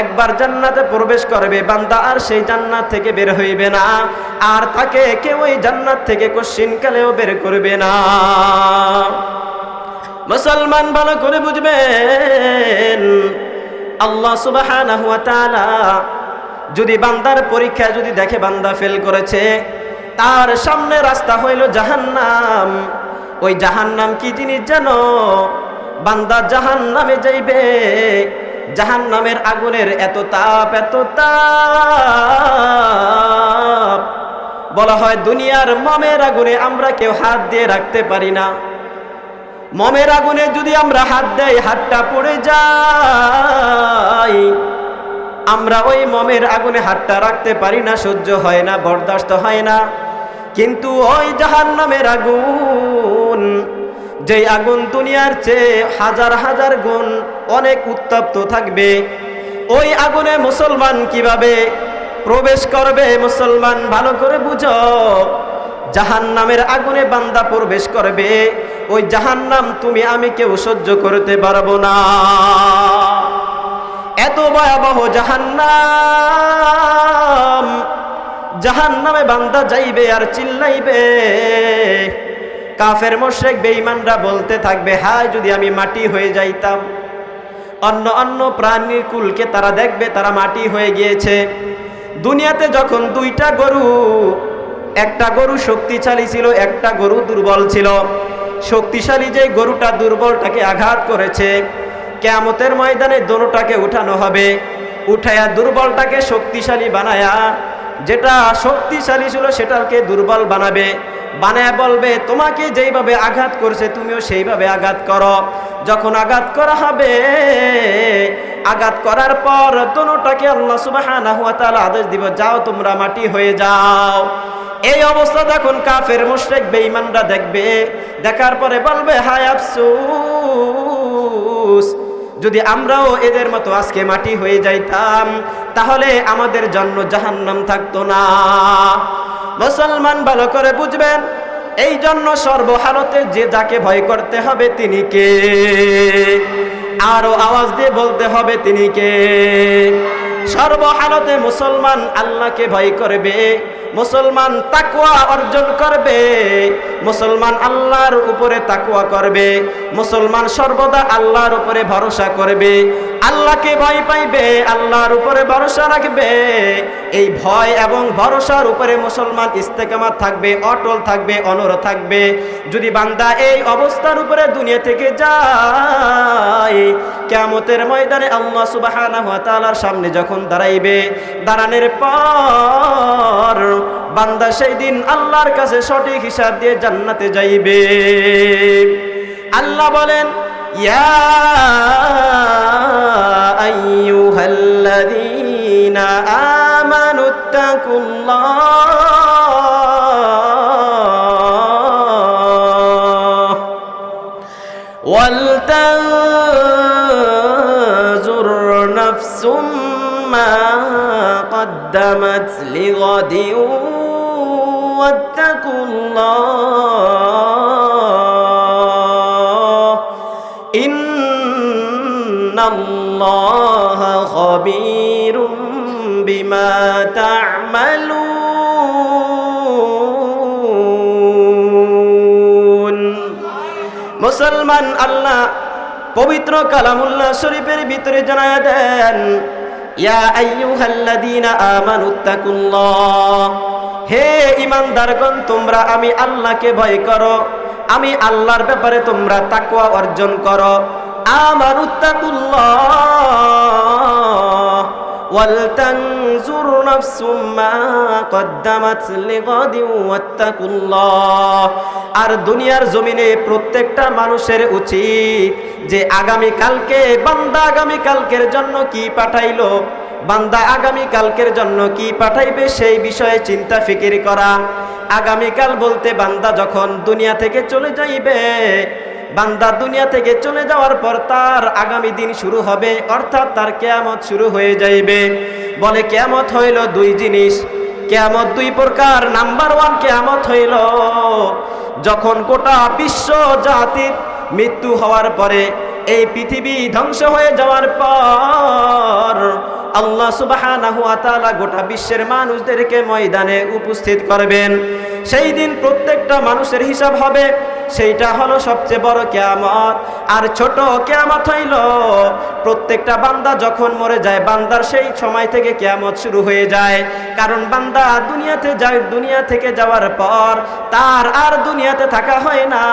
একবার জান্নাতে প্রবেশ করবে, বান্দা আর সেই জান্নাত থেকে বের হইবে না, আর তাকে কেউ ওই জান্নাত থেকে কোশ্চিনকালেও বের করবে না। মুসলমান ভালো করে বুঝবেন, আল্লাহ সুবহানাহু ওয়া তাআলা যদি বান্দার পরীক্ষা যদি দেখে বান্দা ফেল করেছে, তার সামনে রাস্তা হইল জাহান্নাম। ওই জাহান্নাম কি জিনিস জানো? বান্দা জাহান্নামে যাইবে, জাহান্নামের আগুনের এত তাপ, এত তাপ, বলা হয় দুনিয়ার মমের আগুনে আমরা কেউ হাত দিয়ে রাখতে পারি না। মমের আগুনে যদি আমরা হাত দেই, হাতটা পড়ে যায়। আমরা ওই মমের আগুনে হাতটা রাখতে পারি না, সহ্য হয় না, বরদাস্ত হয় না। কিন্তু ওই জাহান্নামের আগুন, যেই আগুন দুনিয়ার চেয়ে হাজার হাজার গুণ অনেক উত্তপ্ত থাকবে, ওই আগুনে মুসলমান কিভাবে প্রবেশ করবে? মুসলমান ভালো করে বুঝো। জাহান্নামের আগুনে বান্দা প্রবেশ করবে, ওই জাহান্নাম তুমি আমি কেউ সহ্য করতে পারবো না। এত ভয়াবহ জাহান্নাম। জাহান্নামে বান্দা যাইবে আর চিল্লাইবে। কাফের মুশরিক বেঈমানরা বলতে থাকবে, হায় যদি আমি মাটি হয়ে যাইতাম। অন্য অন্য প্রাণীর কুলকে তারা দেখবে তারা মাটি হয়ে গিয়েছে। দুনিয়াতে যখন দুইটা গরু, একটা গরু শক্তিশালী ছিল, একটা গরু দুর্বল ছিল। শক্তিশালী যে গরুটা দুর্বলটাকে আঘাত করেছে, কিয়ামতের ময়দানে দোনোটাকে উঠানো হবে। উঠায়া দুর্বলটাকে শক্তিশালী বানায়া, যেটা শক্তিশালী ছিল সেটাকে দুর্বল বানাবে। বানায়া বলবে তোমাকে যেইভাবে আঘাত করছে তুমিও সেইভাবে আঘাত করো। যখন আঘাত করা হবে, আঘাত করার পর দোনোটাকে আল্লাহ সুবহানাহু ওয়া তাআলা আদেশ দিব, যাও তোমরা মাটি হয়ে যাও। এই অবস্থা যখন কাফের মুশরিক বেঈমানরা দেখবে, দেখার পরে বলবে হায় আফসোস, যদি আমরাও এদের মতো আজকে মাটি হয়ে যাইতাম তাহলে আমাদের জন্য জাহান্নাম থাকতো না। মুসলমান ভালো করে বুঝবেন, এই জন্য সর্বহালতে যে যাকে ভয় করতে হবে তিনি কে? আরো আওয়াজ দিয়ে বলতে হবে তিনি কে? সর্বহালতে মুসলমান আল্লাহকে ভয় করবে। মুসলমান তাকওয়া অর্জন করবে, মুসলমান আল্লাহর উপরে তাকওয়া করবে, মুসলমান সর্বদা আল্লাহর উপরে ভরসা করবে, আল্লাহকে ভয় পাইবে, আল্লাহর উপরে ভরসা রাখবে। এই ভয় এবং ভরসার উপরে মুসলমান ইস্তেকামাত থাকবে, অটল থাকবে, অনড় থাকবে। যদি বান্দা এই অবস্থার উপরে দুনিয়া থেকে যায়, কিয়ামতের ময়দানে আল্লাহ সুবহানাহু ওয়া তাআলার সামনে যখন দাঁড়াইবে, দাঁড়ানোর পর বান্দা সেই দিন আল্লাহর কাছে সঠিক হিসাব দিয়ে জান্নাতে যাইবে। আল্লাহ বলেন, ইয়া আইয়ুহাল্লাযীনা আমানুত্তাকুল্লাহ ওয়ালতানজুর নাফসুম মা قدمت لغد واتقوا الله إن الله خبير بما تعملون। মুসলমান আল্লাহ পবিত্র কালামুল্লাহ শরীফের ভিতরে জানায়া দেন, ইয়া আইয়ুহাল্লাযীনা আমানুত্তাকুল্লাহ, হে ঈমানদারগণ তোমরা আমি আল্লাহকে ভয় করো, আমি আল্লাহর ব্যাপারে তোমরা তাকওয়া অর্জন করো। আমানুত্তাকুল্লাহ ওয়ালতানজুর নাফসুম মা কদ্দামাত লিগাদিন ওয়াত্তাকুল্লাহ। আর দুনিয়ার জমিনে প্রত্যেকটা মানুষের উচিত যে আগামী কালকে বান্দা আগামী কালকের জন্য কি পাঠাইলো, বান্দা আগামী কালকের জন্য কি পাঠাইবে সেই বিষয়ে চিন্তা ফিকির করা। আগামীকাল বলতে বান্দা যখন দুনিয়া থেকে চলে যাইবে, বান্দা দুনিয়া থেকে চলে যাওয়ার পর তার আগামী দিন শুরু হবে, অর্থাৎ তার কিয়ামত শুরু হয়ে যাইবে। বলে কিয়ামত হইল দুই জিনিস, কিয়ামত দুই প্রকার। নাম্বার 1 কিয়ামত হইল যখন গোটা বিশ্ব জাতির মৃত্যু হওয়ার পরে, এই পৃথিবী ধ্বংস হয়ে যাওয়ার পর আল্লাহ সুবহানাহু ওয়া তাআলা গোটা বিশ্বের মানুষদেরকে ময়দানে উপস্থিত করবেন। সেই দিন প্রত্যেকটা মানুষের হিসাব হবে, সেইটা হলো সবচেয়ে বড় কিয়ামত। আর ছোট কিয়ামত হইল প্রত্যেকটা বান্দা যখন মরে যায়, বান্দার সেই সময় থেকে কিয়ামত শুরু হয়ে যায়। কারণ বান্দা দুনিয়াতে যায়, দুনিয়া থেকে যাওয়ার পর তার আর দুনিয়াতে থাকা হয় না।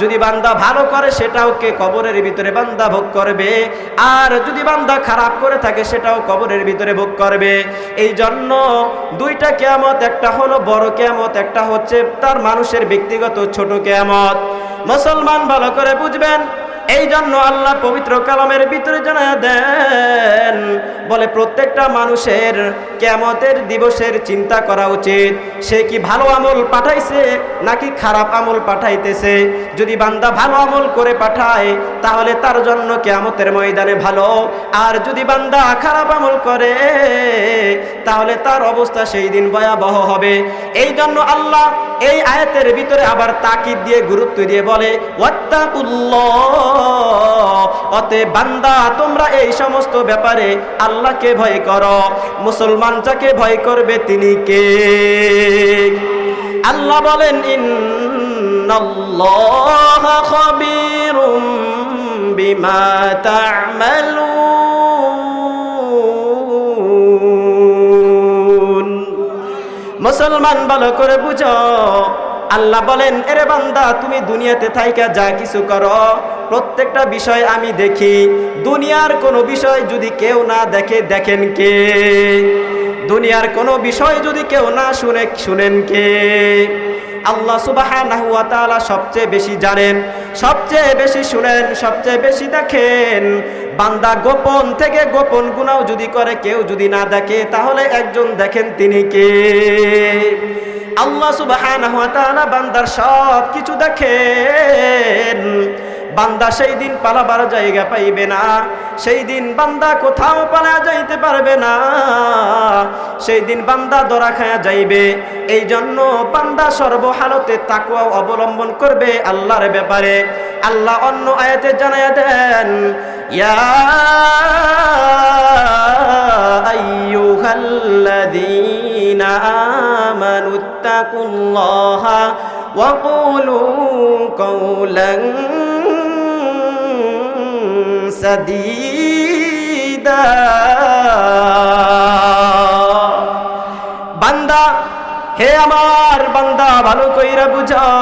যদি বান্দা ভালো করে সেটাও কে কবরের ভিতরে বান্দা ভোগ করবে, আর যদি বান্দা খারাপ করে থাকে সেটাও কবরের ভিতরে ভোগ করবে। এই জন্য দুইটা কিয়ামত, একটা হলো বড় কিয়ামত, একটা হচ্ছে তার মানুষের ব্যক্তিগত ছোট কিয়ামত। মুসলমান ভালো করে বুঝবেন। এই জন্য আল্লাহ পবিত্র কালামের ভিতরে জানায়া দেন, বলে প্রত্যেকটা মানুষের কিয়ামতের দিবসের চিন্তা করা উচিত, সে কি ভালো আমল পাঠাইছে নাকি খারাপ আমল পাঠাইতেছে। যদি বান্দা ভালো আমল করে পাঠায় তাহলে তার জন্য কিয়ামতের ময়দানে ভালো, আর যদি বান্দা খারাপ আমল করে তাহলে তার অবস্থা সেই দিন ভয়াবহ হবে। এই জন্য আল্লাহ এই আয়াতের ভিতরে আবার তাকিদ দিয়ে গুরুত্ব দিয়ে বলে, ওয়াত্তাকুল্লাহ, অতএব বান্দা তোমরা এই সমস্ত ব্যাপারে আল্লাহকে ভয় করো। মুসলমান যাকে ভয় করবে তিনি কে? আল্লাহ বলেন, ইন্নাল্লাহা খাবীরুম বিমা তা'মালুন। মুসলমান ভালো করে বুঝো, আল্লাহ বলেন, এরে বান্দা তুমি দুনিয়াতে থাইকা যা কিছু করো প্রত্যেকটা বিষয় আমি দেখি। দুনিয়ার কোনো বিষয় যদি কেউ না দেখে, দেখেন কে? দুনিয়ার কোনো বিষয় যদি কেউ না শুনে, শুনেন কে? আল্লাহ সুবহানাহু ওয়া তাআলা সবচেয়ে বেশি জানেন, সবচেয়ে বেশি শুনেন, সবচেয়ে বেশি দেখেন। বান্দা গোপন থেকে গোপন গুনাহ যদি করে, কেউ যদি না দেখে, তাহলে একজন দেখেন, তিনি কে? আল্লাহ সুবহানাহু ওয়া তাআলা বান্দার সব কিছু দেখেন। বান্দা সেই দিন পালাবার জায়গা পাইবে না, সেই দিন বান্দা কোথাও পালা যাইতে পারবে না, সেই দিন বান্দা ধরা খায়া যাইবে। এই জন্য বান্দা সর্বহালতে তাকওয়া অবলম্বন করবে আল্লাহর ব্যাপারে। আল্লাহ অন্য আয়াতে জানায়া দেন, ইয়া আইয়ুহাল্লাযীনা আইয়ুহাল্লাযীনা আমানুত্তাকুল্লাহা ওয়া কুলু কাওলান সাদীদা। বান্দা, হে আমার বান্দা, ভালো কইরা বুঝাও,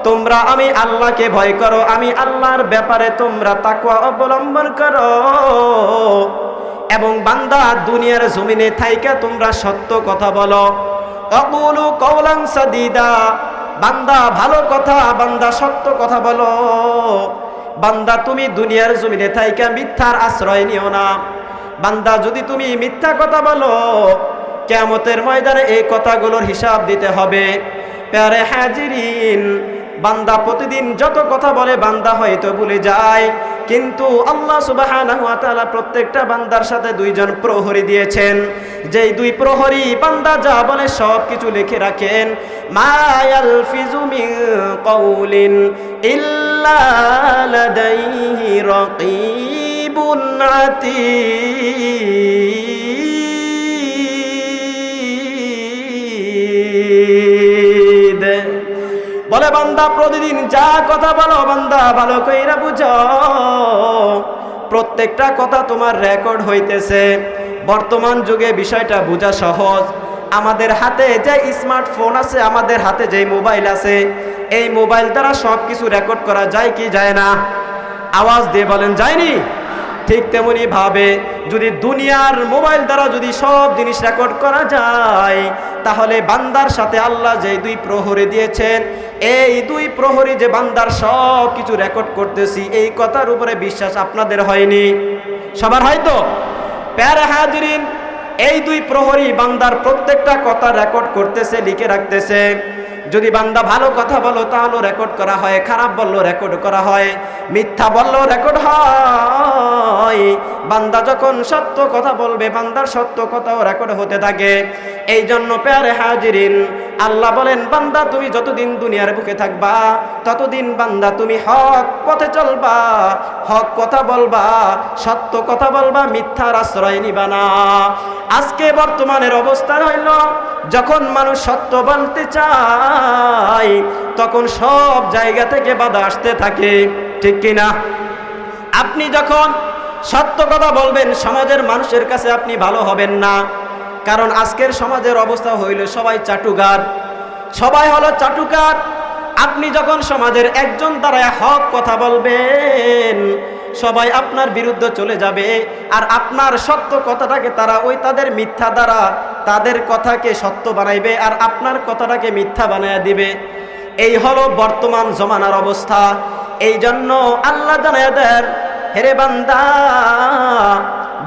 তোমরা আমি আল্লাহকে ভয় করো, আমি আল্লাহর ব্যাপারে তোমরা তাকওয়া অবলম্বন করো। এবং বান্দা, দুনিয়ার জমিনে থাইকা তোমরা সত্য কথা বলো। অকুলু কওলান সাদীদা, বান্দা ভালো কথা, বান্দা সত্য কথা বলো। বান্দা, তুমি দুনিয়ার জমিনে থাইকা মিথ্যার আশ্রয় নিও না। বান্দা, যদি তুমি মিথ্যা কথা বলো, কিয়ামতের ময়দানে এই কথাগুলোর হিসাব দিতে হবে। প্যারে হাজিরিন, বান্দা প্রতিদিন যত কথা বলে বান্দা হয়তো ভুলে যায়, কিন্তু আল্লাহ সুবহানাহু ওয়া তাআলা প্রত্যেকটা বান্দার সাথে দুইজন প্রহরী দিয়েছেন। যেই দুই প্রহরী বান্দা যা বলে সব কিছু লিখে রাখেন। মা ইয়ালফিজু মিন কাউলিন ইল্লা লাদাইহি রাকীবুন আতীদ। বলে বান্দা, প্রতিদিন যা কথা বলো বান্দা ভালো কইরা বুঝো, প্রত্যেকটা কথা তোমার রেকর্ড হইতেছে। বর্তমান যুগে বিষয়টা বোঝা সহজ। আমাদের হাতে যে স্মার্টফোন আছে, আমাদের হাতে যে মোবাইল আছে, এই মোবাইল দ্বারা সব কিছু রেকর্ড করা যায় কি যায় না? আওয়াজ দিয়ে বলেন, যায়নি? ঠিক তেমনি ভাবে যদি দুনিয়ার মোবাইল দ্বারা যদি সব জিনিস রেকর্ড করা যায়, তাহলে বান্দার সাথে আল্লাহ যে দুই প্রহরী দিয়েছেন, এই দুই প্রহরী যে বান্দার সব কিছু রেকর্ড করতেছি, এই কথার উপরে বিশ্বাস আপনাদের হয়নি? সবার হয়তো? প্যারে হাজিরিন, এই দুই প্রহরী বান্দার প্রত্যেকটা কথা রেকর্ড করতেছে, লিখে রাখতেছে। যদি বান্দা ভালো কথা বলো তাহলে রেকর্ড করা হয়, খারাপ বললো রেকর্ড করা হয়, মিথ্যা বললো রেকর্ড হয়। বান্দা যখন সত্য কথা বলবে বান্দার সত্য কথাও রেকর্ড হতে থাকে। এই জন্য প্যারে হাজিরিন, আল্লাহ বলেন, বান্দা তুমি যতদিন দুনিয়ার বুকে থাকবা ততদিন বান্দা তুমি হক পথে চলবা, হক কথা বলবা, সত্য কথা বলবা, মিথ্যার আশ্রয় নিবা না। আজকে বর্তমানের অবস্থা হইল, যখন মানুষ সত্য বলতে চায় তখন সব জায়গা থেকে বাধা আসতে থাকে, ঠিক কিনা? আপনি যখন সত্য কথা বলবেন সমাজের মানুষের কাছে আপনি ভালো হবেন না। কারণ আজকের সমাজের অবস্থা হইল সবাই চাটুকার, সবাই হলো চাটুকার। আপনি যখন সমাজের একজন দ্বারা হক কথা বলবেন, সবাই আপনার বিরুদ্ধে চলে যাবে, আর আপনার সত্য কথাটাকে তারা ওই তাদের মিথ্যা দ্বারা তাদের কথাকে সত্য বানাইবে, আর আপনার কথাটাকে মিথ্যা বানাইয়া দিবে। এই হলো বর্তমান জমানার অবস্থা। এই জন্য আল্লাহ জানায়া দেন, হেরে বান্দা,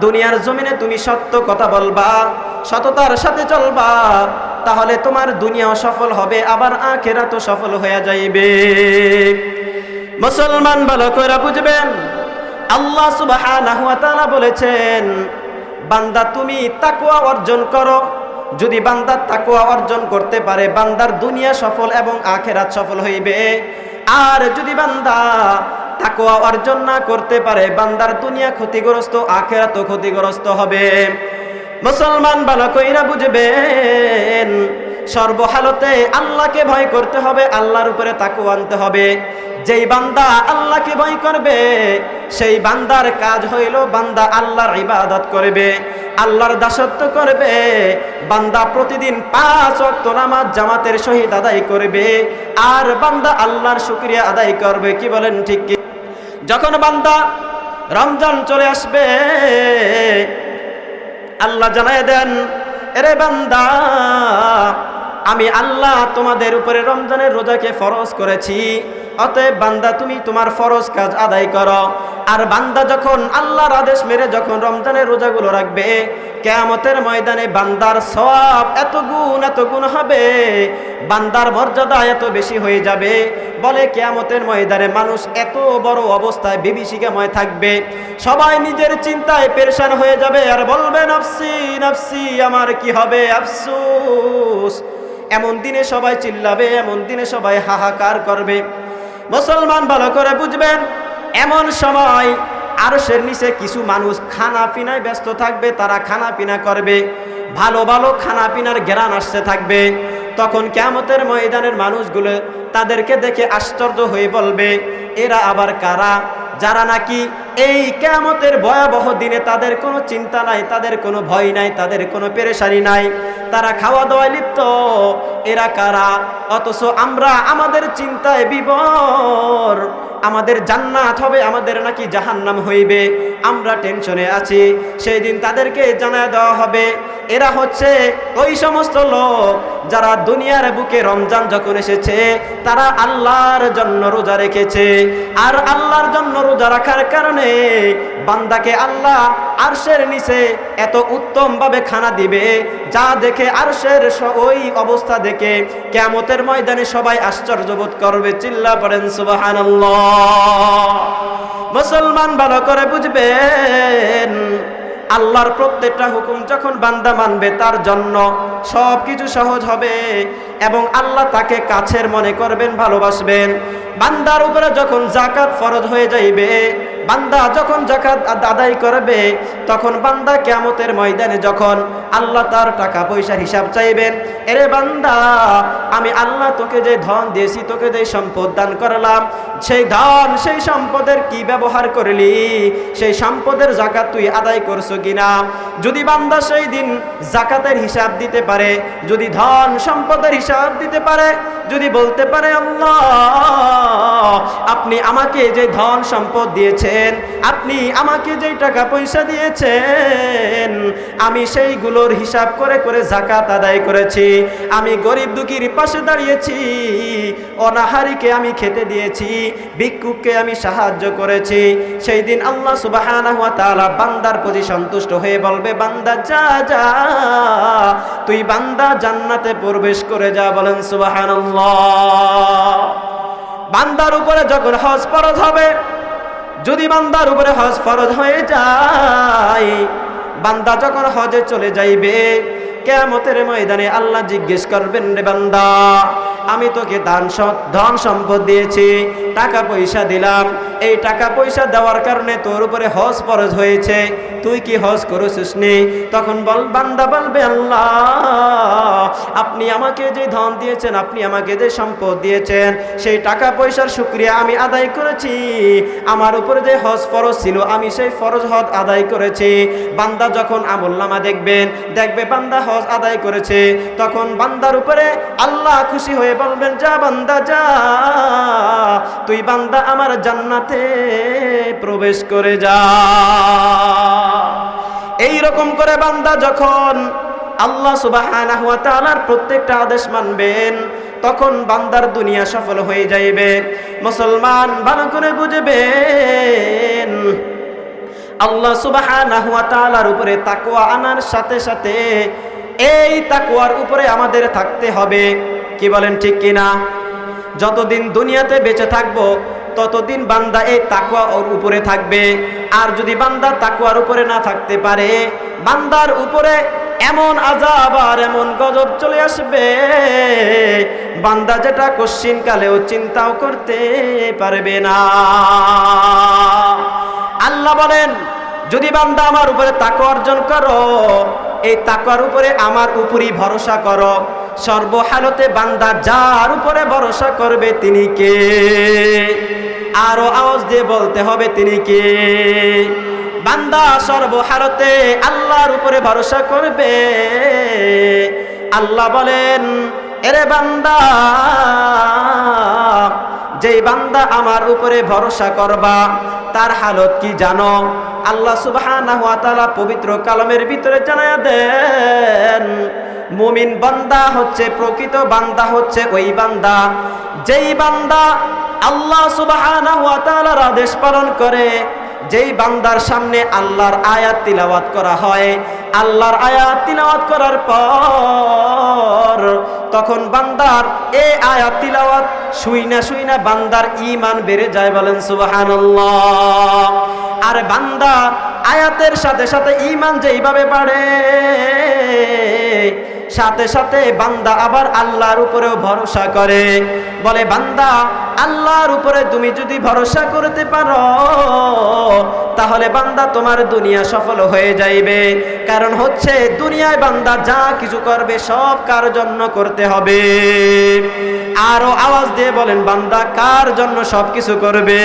দুনিয়ার জমিনে তুমি সত্য কথা বলবা, সততার সাথে চলবা, তাহলে তোমার দুনিয়াও সফল হবে, আবার আখিরাতও সফল হয়ে যাইবে। মুসলমান ভালো করে বুঝবেন, আল্লাহ সুবহানাহু ওয়া তাআলা বলেছেন, বান্দা তুমি তাকওয়া অর্জন করো। যদি বান্দা তাকওয়া অর্জন করতে পারে, বান্দার দুনিয়া সফল এবং আখিরাত সফল হইবে। আর যদি বান্দা তাকওয়া অর্জন না করতে পারে, বান্দার দুনিয়া ক্ষতিগ্রস্ত, আখিরাতও ক্ষতিগ্রস্ত হবে। মুসলমান ভালো কইরা বুঝবেন, সর্বহালতে আল্লাহকে ভয় করতে হবে, আল্লাহর উপরে তাকওয়া আনতে হবে। যেই বান্দা আল্লাহকে ভয় করবে, সেই বান্দার কাজ হইল বান্দা আল্লাহর ইবাদত করবে, আল্লাহর দাসত্ব করবে। বান্দা প্রতিদিন 5 ওয়াক্ত নামাজ জামাতের সহিত আদায় করবে, আর বান্দা আল্লাহর শুকরিয়া আদায় করবে। কি বলেন ঠিক কি? যখন বান্দা রমজান চলে আসবে, আল্লাহ জানায় দেন, এরে বান্দা, আমি আল্লাহ তোমাদের উপরে রমজানের রোজাকে ফরজ করেছি, অতএব বান্দা তুমি তোমার ফরজ কাজ আদায় করো। আর বান্দা যখন আল্লাহর আদেশ মেনে যখন রমজানের রোজাগুলো রাখবে, কিয়ামতের ময়দানে বান্দার সওয়াব এত গুণ হবে, বান্দার মর্যাদা এত বেশি হয়ে যাবে, বলে কিয়ামতের ময়দানে মানুষ এত বড় অবস্থায় বিভীষিকাময় থাকবে, সবাই নিজের চিন্তায় পেরেশান হয়ে যাবে, আর বলবে নাফসি নাফসি, আমার কি হবে, আফসোস। এমন দিনে সবাই চিল্লাবে, এমন দিনে সবাই হাহাকার করবে। মুসলমান ভালো করে বুঝবেন, এমন সময় আরশের নিচে কিছু মানুষ খানা পিনায় ব্যস্ত থাকবে, তারা খানা পিনা করবে। ভালো ভালো খানা পিনার ঘ্রাণ আসতে থাকবে। তখন কিয়ামতের ময়দানের মানুষগুলো তাদেরকে দেখে আশ্চর্য হয়ে বলবে, এরা আবার কারা? যারা নাকি এই কিয়ামতের ভয়াবহ দিনে তাদের কোনো চিন্তা নাই, তাদের কোনো ভয় নাই, তাদের কোনো পেরেশানি নাই, তারা খাওয়া দাওয়ায় লিপ্ত। এরা কারা? অথচ আমরা আমাদের চিন্তায় বিভোর, আমাদের জান্নাত হবে, আমাদের নাকি জাহান্নাম হইবে, আমরা টেনশনে আছি। সেই দিন তাদেরকে জানায় দেওয়া হবে, এরা হচ্ছে ওই সমস্ত লোক যারা দুনিয়ার বুকে রমজান যখন এসেছে তারা আল্লাহর জন্য রোজা রেখেছে। আর আল্লাহর জন্য রোজা রাখার কারণে বান্দাকে আল্লাহ আরশের নিচে এত উত্তম ভাবে খানা দিবে, যা দেখে আরশের ওই অবস্থা দেখে কিয়ামতের ময়দানে সবাই আশ্চর্য বোধ করবে। চিল্লা পড়েন সুবহানাল্লাহ। মুসলমান ভালো করে বুঝবেন, আল্লাহর প্রত্যেকটা হুকুম যখন বান্দা মানবে তার জন্য সব কিছু সহজ হবে এবং আল্লাহ তাকে কাছের মনে করবেন, ভালোবাসবেন। বান্দার উপরে যখন যাকাত ফরজ হয়ে যাইবে, বান্দা যখন যাকাত আদায় করবে, তখন বান্দা কিয়ামতের ময়দানে যখন আল্লাহ তার টাকা পয়সার হিসাব চাইবেন, এরে বান্দা আমি আল্লাহ তোকে যে ধন দিয়েছি, তোকে যে সম্পদ দান করলাম, সেই ধন সেই সম্পদের কি ব্যবহার করলি, সেই সম্পদের যাকাত তুই আদায় করছো কিনা। যদি বান্দা সেই দিন যাকাতের হিসাব দিতে পারে, যদি ধন সম্পদের হিসাব দিতে পারে, যদি বলতে পারে আল্লাহ আপনি আমাকে যে ধন সম্পদ দিয়েছেন, আপনি আমাকে যে টাকা পয়সা দিয়েছেন, আমি সেইগুলোর হিসাব করে করে যাকাত আদায় করেছি, আমি গরিব দুঃখীর পাশে দাঁড়িয়েছি, অনাহারীকে আমি খেতে দিয়েছি, ভিক্ষুককে আমি সাহায্য করেছি, সেই দিন আল্লাহ সুবহানাহু ওয়া তাআলা বান্দার প্রতি সন্তুষ্ট হয়ে বলবে, বান্দা যা যা, তুই বান্দা জান্নাতে প্রবেশ করে যা। বলেন সুবহানাল্লাহ। বান্দার উপরে যখন হজ ফরজ হবে, যদি বান্দার উপরে হজ ফরজ হয়ে যায়, বান্দা যখন হজে চলে যাইবে, কিয়ামতের ময়দানে আল্লাহ জিজ্ঞেস করবেন, রে বান্দা আমি তোকে ধন সম্পদ দিয়েছি, টাকা পয়সা দিলাম, এই টাকা পয়সা দেওয়ার কারণে তোর উপরে হজ ফরজ হয়েছে, তুই কি হজ করেছিস নি? তখন বান্দা বলবে, আল্লাহ আপনি আমাকে যে ধন দিয়েছেন, আপনি আমাকে যে সম্পদ দিয়েছেন, সেই টাকা পয়সার শুকরিয়া আমি আদায় করেছি, আমার উপরে যে হজ ফরজ ছিল আমি সেই ফরজ হজ আদায় করেছি। বান্দা যখন আমলনামা দেখবে বান্দা হজ আদায় করেছে, তখন বান্দার উপরে আল্লাহ খুশি হয়ে বলবেন, যা বান্দা যা, তুই বান্দা আমার জান্নাতে প্রবেশ করে যা। এই রকম করে বান্দা যখন আল্লাহ সুবহানাহু ওয়া তাআলার প্রত্যেকটা আদেশ মানবেন, তখন বান্দার দুনিয়া সফল হয়ে যাইবে। মুসলমান ভালো করে বুঝবেন, আল্লাহ সুবহানাহু ওয়া তাআলার উপরে তাকওয়া আনার সাথে সাথে এই তাকওয়ার উপরে আমাদের থাকতে হবে। কি বলেন ঠিক কিনা? যতদিন দুনিয়াতে বেঁচে থাকবো ততদিন বান্দা এই তাকওয়ার উপরে থাকবে। আর যদি বান্দা তাকওয়ার উপরে না থাকতে পারে, বান্দার উপরে এমন আযাব আর এমন গজব চলে আসবে, বান্দা যেটা কশ্চিন কালেও চিন্তাও করতে পারবে না। আল্লাহ বলেন, যদি বান্দা আমার উপরে তাকওয়া অর্জন করো, এই তাকওয়ার উপরে আমার উপরই ভরসা করো, সর্বহালতে বান্দা যার উপরে ভরসা করবে তিনি কে? আরো আওয়াজ দিয়ে বলতে হবে, তিনি কে? বান্দা সর্বহালতে আল্লাহর উপরে ভরসা করবে। আল্লাহ বলেন, এরে বান্দা, যেই বান্দা আমার উপরে ভরসা করবা তার হালত কি জানো? আল্লাহ সুবহানাহু ওয়া তাআলা পবিত্র কালামের ভিতরে জানায়া দেন, মুমিন বান্দা হচ্ছে, প্রকৃত বান্দা হচ্ছে ওই বান্দা যেই বান্দা আল্লাহ সুবহানাহু ওয়া তাআলার আদেশ পালন করে, যেই বান্দার সামনে আল্লাহর আয়াত তিলাওয়াত করা হয়, আল্লাহর আয়াত তিলাওয়াত করার পর তখন বান্দার এই আয়াত তিলাওয়াত শুইনা বান্দার ঈমান বেড়ে যায়। বলেন সুবহানাল্লাহ। আর বান্দা আয়াতের সাথে সাথে ঈমান যেইভাবে বাড়ে, সাথে সাথে বান্দা আবার আল্লাহর উপরেও ভরসা করে। বলে বান্দা আল্লাহর উপরে তুমি যদি ভরসা করতে পারো তাহলে বান্দা তোমার দুনিয়া সফল হয়ে যাইবে। কারণ হচ্ছে দুনিয়ায় বান্দা যা কিছু করবে সব কার জন্য করতে হবে। আরো আওয়াজ দিয়ে বলেন বান্দা কার জন্য সব কিছু করবে?